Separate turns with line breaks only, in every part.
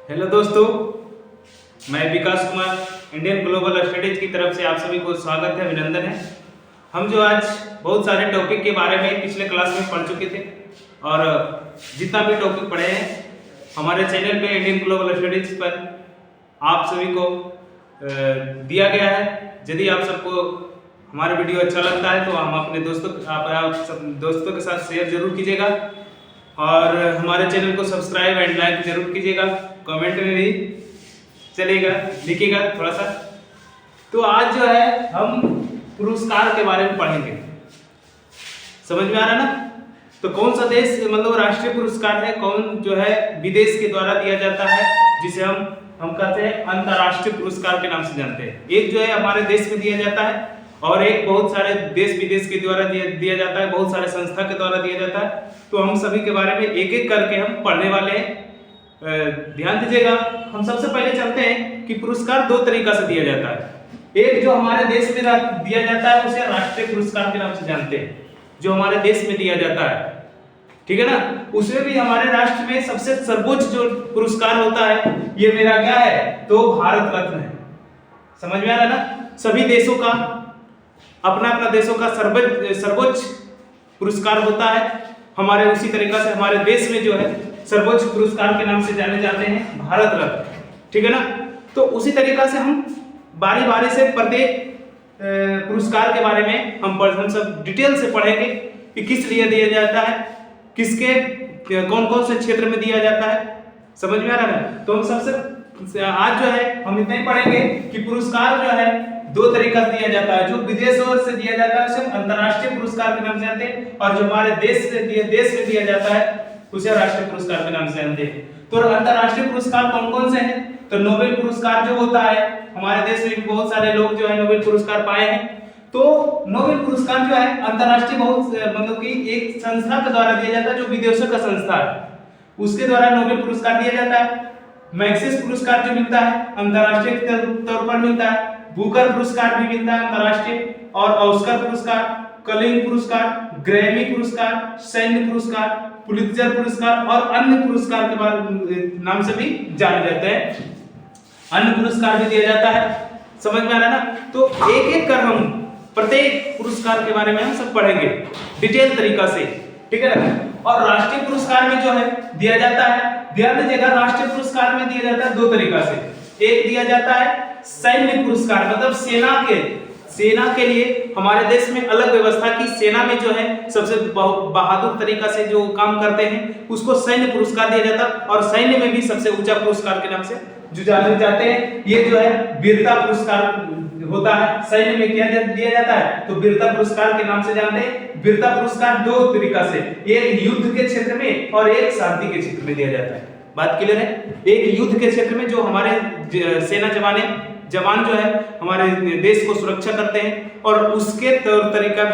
Hello दोस्तों, मैं विकास Kumar Indian global studies की तरफ से आप सभी को स्वागत है, अभिनंदन है। हम जो आज बहुत सारे टॉपिक के बारे में पिछले क्लास में पढ़ चुके थे और जितना भी टॉपिक पढ़े हैं हमारे चैनल पे इंडियन ग्लोबल स्टडीज पर आप सभी को दिया गया है। यदि आप सबको हमारा वीडियो अच्छा लगता है तो हम अपने आप सब दोस्तों के साथ शेयर जरूर कीजिएगा और हमारे चैनल को सब्सक्राइब एंड लाइक जरूर कीजिएगा। कमेंट में भी चलेगा, लिखिएगा थोड़ा सा। तो आज जो है हम पुरस्कार के बारे में पढ़ेंगे। समझ में आ रहा ना? तो कौन सा देश मतलब राष्ट्रीय पुरस्कार है, कौन जो है विदेश के द्वारा दिया जाता है, जिसे हम कहते हैं अंतर्राष्ट्रीय पुरस्कार के नाम से जानते हैं। एक जो है हमारे देश में दिया जाता है और एक बहुत सारे देश विदेश के द्वारा दिया जाता है, बहुत सारे संस्था के द्वारा दिया जाता है। तो हम सभी के बारे में एक एक करके हम पढ़ने वाले हैं। ध्यान दीजिएगा। हम सबसे पहले चलते हैं कि पुरस्कार दो तरीका से दिया जाता है। एक जो हमारे देश में दिया जाता है उसे राष्ट्रीय पुरस्कार के नाम से जानते हैं, जो हमारे देश में दिया जाता है, ठीक है ना। उसमें भी हमारे राष्ट्र में सबसे सर्वोच्च जो पुरस्कार होता है ये मेरा क्या है, तो भारत रत्न है। समझ में आ रहा ना? सभी देशों का अपना अपना देशों का सर्वोच्च पुरस्कार होता है। हमारे उसी तरीका से हमारे देश में जो है सर्वोच्च पुरस्कार के नाम से जाने जाते हैं भारत रत्न, ठीक है ना। तो उसी तरीका से हम बारी बारी से प्रत्येक पुरस्कार के बारे में हम सब डिटेल से पढ़ेंगे कि किस लिए दिया जाता है, किसके कौन कौन से क्षेत्र में दिया जाता है। समझ में आ रहा है? तो हम सबसे आज जो है हम इतना ही पढ़ेंगे कि पुरस्कार जो है दो तरीका से दिया जाता है। जो विदेशों से दिया जाता है उसे अंतर्राष्ट्रीय पुरस्कार के नाम से जानते हैं और जो हमारे देश में दिया जाता है उसे राष्ट्रीय पुरस्कार के नाम से जानते हैं। तो अंतर्राष्ट्रीय पुरस्कार कौन कौन से हैं? तो नोबेल पुरस्कार जो होता है, हमारे देश में बहुत सारे लोग जो है नोबेल पुरस्कार पाए हैं। तो नोबेल पुरस्कार जो है अंतर्राष्ट्रीय बहुत मतलब कि एक संस्था के द्वारा दिया जाता है जो विदेशों का संस्था है, उसके द्वारा नोबेल पुरस्कार दिया जाता है। मैग्सेसे पुरस्कार जो मिलता है अंतर्राष्ट्रीय तौर पर मिलता है। बुकर पुरस्कार भी मिलता है अंतर्राष्ट्रीय, और ऑस्कर पुरस्कार, कलिंग पुरस्कार, ग्रैमी पुरस्कार, सैन्य पुरस्कार, पुलित्जर पुरस्कार और अन्य पुरस्कार के नाम से भी जाने जाते हैं। अन्य पुरस्कार भी दिया जाता है। समझ में आ रहा है ना? तो एक एक कर हम प्रत्येक पुरस्कार के बारे में हम सब पढ़ेंगे डिटेल तरीका से, ठीक है ना। और राष्ट्रीय पुरस्कार में जो है दिया जाता है, ध्यान दीजिएगा, राष्ट्रीय पुरस्कार में दिया जाता है दो तरीका से। एक दिया जाता है सैन्य पुरस्कार, मतलब सेना के लिए हमारे देश में अलग व्यवस्था की, सेना में जो है सबसे बहादुर तरीका से जो काम करते हैं उसको सैन्य पुरस्कार दिया जाता है। और सैन्य में भी सबसे ऊंचा पुरस्कार के नाम से जो जाने जाते हैं ये जो है वीरता पुरस्कार होता है। सैन्य में क्या दिया जाता है, तो वीरता पुरस्कार के नाम से जानते हैं। वीरता पुरस्कार दो तरीका से, एक युद्ध के क्षेत्र में और एक शांति के क्षेत्र में दिया जाता है। बात क्लियर है? एक युद्ध के क्षेत्र में जो हमारे सेना जवान जो है हमारे देश को सुरक्षा करते हैं और उसके तौर तरीका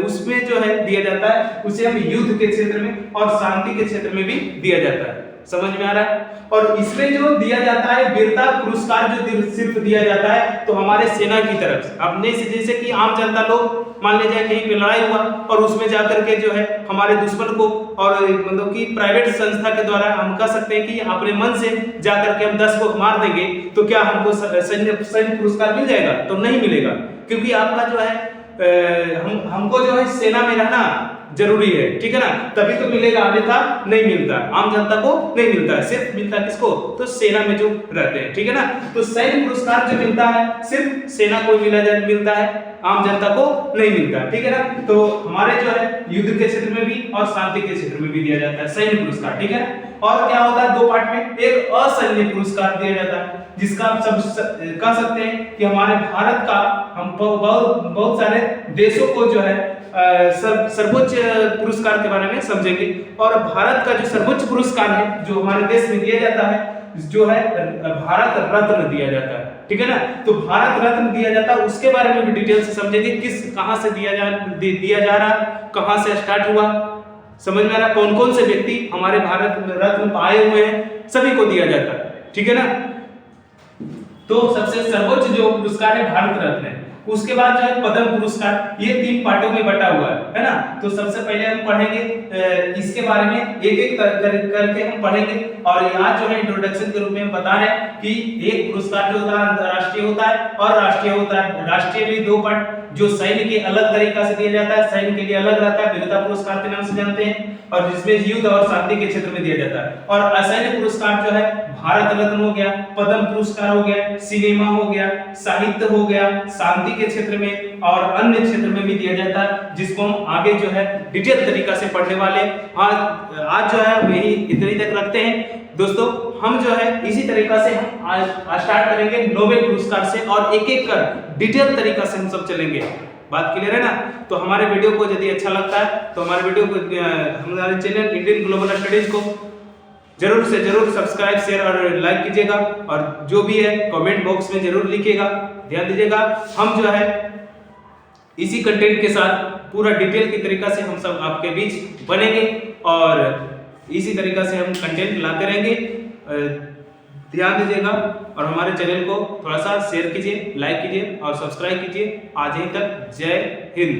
उसमें जो है दिया जाता है, उसे हम युद्ध के क्षेत्र में और शांति के क्षेत्र में भी दिया जाता है। समझ में आ रहा है? और इसमें जो दिया जाता है वीरता पुरस्कार जो सिर्फ दिया जाता है तो हमारे सेना की तरफ से, अपने से जैसे कि आम जनता लोग मान लीजिए कहीं पे लड़ाई हुआ और उसमें जाकर के जो है हमारे दुश्मन को, और मतलब कि प्राइवेट संस्था के द्वारा हम कह सकते हैं कि अपने मन से जाकर के हम 10 को मार देंगे तो क्या हमको सैन्य पुरस्कार मिल जाएगा? तो नहीं मिलेगा, क्योंकि आपका जो है हमको जो है सेना में रहना जरूरी है, ठीक है ना, तभी तो मिलेगा, अन्यथा नहीं मिलता, आम जनता को नहीं मिलता है। सिर्फ मिलता किसको? तो सेना में जो रहते हैं, ठीक है ना। तो सैन्य पुरस्कार जो मिलता है सिर्फ सेना को मिलता है, आम जनता को नहीं मिलता, ठीक है ना। तो हमारे जो है युद्ध के क्षेत्र में भी और शांति के क्षेत्र में भी दिया जाता है सैन्य पुरस्कार, ठीक है। और क्या होता है, दो पार्ट में एक असैन्य पुरस्कार दिया जाता है, जिसका आप सब कह सकते हैं कि हमारे भारत का हम बहुत सारे देशों को जो है सर्वोच्च पुरस्कार के बारे में समझेंगे। और भारत का जो सर्वोच्च पुरस्कार है जो हमारे देश में दिया जाता है जो है भारत रत्न दिया जाता है, ठीक है ना। तो भारत रत्न दिया जाता है, उसके बारे में भी डिटेल से समझेंगे, कहां से दिया जा रहा, कहां से स्टार्ट हुआ। समझ में आ रहा? कौन कौन से व्यक्ति हमारे भारत रत्न पाए हुए हैं, सभी को दिया जाता है, ठीक है ना। तो सबसे सर्वोच्च जो पुरस्कार है भारत रत्न है। उसके बाद जो है पद्म पुरस्कार, ये 3 पार्टों में बटा हुआ है ना। तो सबसे पहले हम पढ़ेंगे इसके बारे में, एक एक करके हम पढ़ेंगे। और यहाँ जो है इंट्रोडक्शन के रूप में हम बता रहे हैं कि एक पुरस्कार जो होता है अंतरराष्ट्रीय होता है और राष्ट्रीय होता है। राष्ट्रीय में 2 पार्ट, जो सैन्य के अलग तरीका से दिया जाता है, सैन्य के लिए अलग रहता है, वीरता पुरस्कार के नाम से जानते हैं, और जिसमें युद्ध और शांति के क्षेत्र में दिया जाता है। और असैन्य पुरस्कार जो है भारत रत्न हो गया, पद्म पुरस्कार हो गया, सिनेमा हो गया, साहित्य हो गया, शांति के क्षेत्र में और अन्य क्षेत्र में भी दिया जाता है, जिसको हम आगे जो है डिटेल तरीका से पढ़ने वाले। आज जो है यही इतनी तक रखते हैं दोस्तों। हम जो है इसी तरीका से हम आज स्टार्ट करेंगे नोबेल पुरस्कार से, और एक एक कर डिटेल तरीका से हम सब चलेंगे। बात क्लियर है ना। तो हमारे वीडियो को यदि अच्छा लगता है तो हमारे वीडियो को, हमारे चैनल इंडियन ग्लोबल स्टडीज को जरूर से जरूर सब्सक्राइब, शेयर और लाइक कीजिएगा, और जो भी है कमेंट बॉक्स में जरूर लिखिएगा। ध्यान दीजिएगा, हम जो है इसी कंटेंट के साथ पूरा डिटेल के तरीका से हम सब आपके बीच बनेंगे, और इसी तरीका से हम कंटेंट लाते रहेंगे। ध्यान दीजिएगा, और हमारे चैनल को थोड़ा सा शेयर कीजिए, लाइक कीजिए और सब्सक्राइब कीजिए। आज यहीं तक, जय हिंद।